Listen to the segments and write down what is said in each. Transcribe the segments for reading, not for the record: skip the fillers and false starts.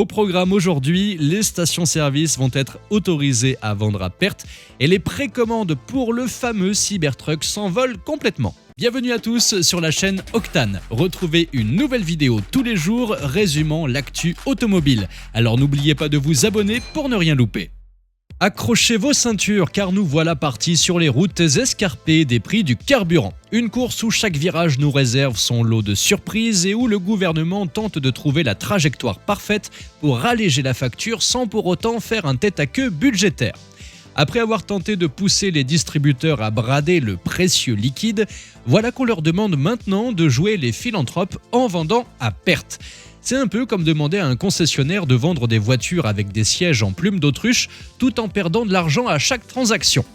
Au programme aujourd'hui, les stations-service vont être autorisées à vendre à perte et les précommandes pour le fameux Cybertruck s'envolent complètement. Bienvenue à tous sur la chaîne Octane. Retrouvez une nouvelle vidéo tous les jours résumant l'actu automobile. Alors n'oubliez pas de vous abonner pour ne rien louper. Accrochez vos ceintures car nous voilà partis sur les routes escarpées des prix du carburant. Une course où chaque virage nous réserve son lot de surprises et où le gouvernement tente de trouver la trajectoire parfaite pour alléger la facture sans pour autant faire un tête-à-queue budgétaire. Après avoir tenté de pousser les distributeurs à brader le précieux liquide, voilà qu'on leur demande maintenant de jouer les philanthropes en vendant à perte. C'est un peu comme demander à un concessionnaire de vendre des voitures avec des sièges en plumes d'autruche tout en perdant de l'argent à chaque transaction.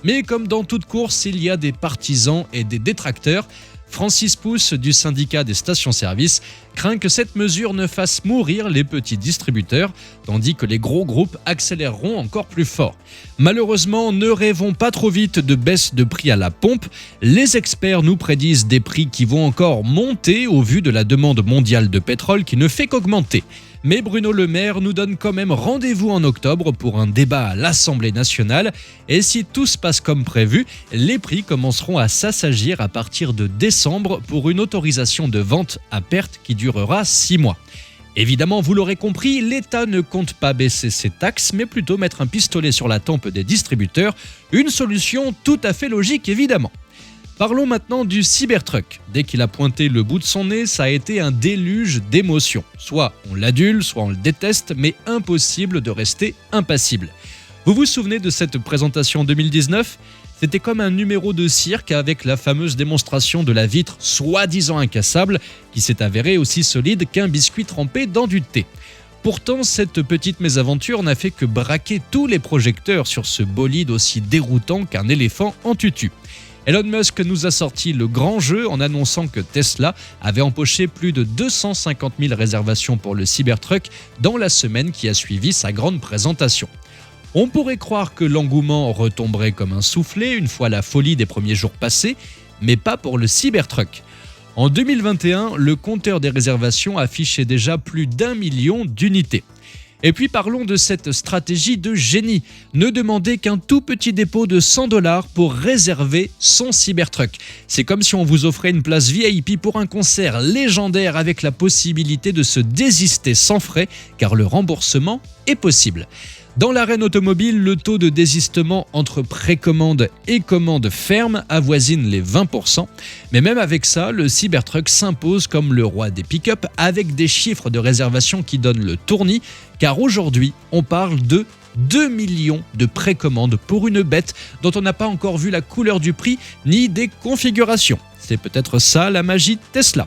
Mais comme dans toute course, il y a des partisans et des détracteurs. Francis Pousse du syndicat des stations-service craint que cette mesure ne fasse mourir les petits distributeurs, tandis que les gros groupes accéléreront encore plus fort. Malheureusement, ne rêvons pas trop vite de baisse de prix à la pompe. Les experts nous prédisent des prix qui vont encore monter au vu de la demande mondiale de pétrole qui ne fait qu'augmenter. Mais Bruno Le Maire nous donne quand même rendez-vous en octobre pour un débat à l'Assemblée nationale. Et si tout se passe comme prévu, les prix commenceront à s'assagir à partir de décembre pour une autorisation de vente à perte qui durera 6 mois. Évidemment, vous l'aurez compris, l'État ne compte pas baisser ses taxes, mais plutôt mettre un pistolet sur la tempe des distributeurs. Une solution tout à fait logique, évidemment. Parlons maintenant du Cybertruck. Dès qu'il a pointé le bout de son nez, ça a été un déluge d'émotions. Soit on l'adule, soit on le déteste, mais impossible de rester impassible. Vous vous souvenez de cette présentation 2019 ? C'était comme un numéro de cirque avec la fameuse démonstration de la vitre soi-disant incassable, qui s'est avérée aussi solide qu'un biscuit trempé dans du thé. Pourtant, cette petite mésaventure n'a fait que braquer tous les projecteurs sur ce bolide aussi déroutant qu'un éléphant en tutu. Elon Musk nous a sorti le grand jeu en annonçant que Tesla avait empoché plus de 250 000 réservations pour le Cybertruck dans la semaine qui a suivi sa grande présentation. On pourrait croire que l'engouement retomberait comme un soufflet une fois la folie des premiers jours passés, mais pas pour le Cybertruck. En 2021, le compteur des réservations affichait déjà plus d'1 million d'unités. Et puis parlons de cette stratégie de génie. Ne demandez qu'un tout petit dépôt de 100 $ pour réserver son Cybertruck. C'est comme si on vous offrait une place VIP pour un concert légendaire avec la possibilité de se désister sans frais, car le remboursement est possible. Dans l'arène automobile, le taux de désistement entre précommande et commande ferme avoisine les 20%. Mais même avec ça, le Cybertruck s'impose comme le roi des pick-up avec des chiffres de réservation qui donnent le tournis, car aujourd'hui, on parle de 2 millions de précommandes pour une bête dont on n'a pas encore vu la couleur du prix ni des configurations. C'est peut-être ça la magie de Tesla.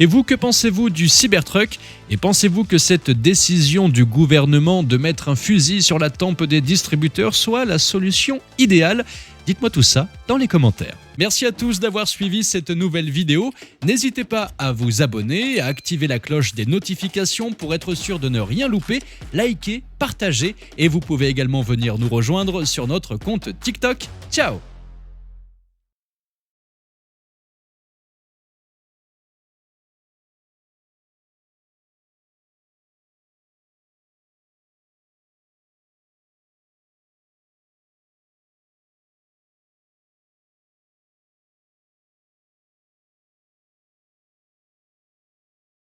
Et vous, que pensez-vous du Cybertruck ? Et pensez-vous que cette décision du gouvernement de mettre un fusil sur la tempe des distributeurs soit la solution idéale ? Dites-moi tout ça dans les commentaires. Merci à tous d'avoir suivi cette nouvelle vidéo. N'hésitez pas à vous abonner, à activer la cloche des notifications pour être sûr de ne rien louper, liker, partager et vous pouvez également venir nous rejoindre sur notre compte TikTok. Ciao !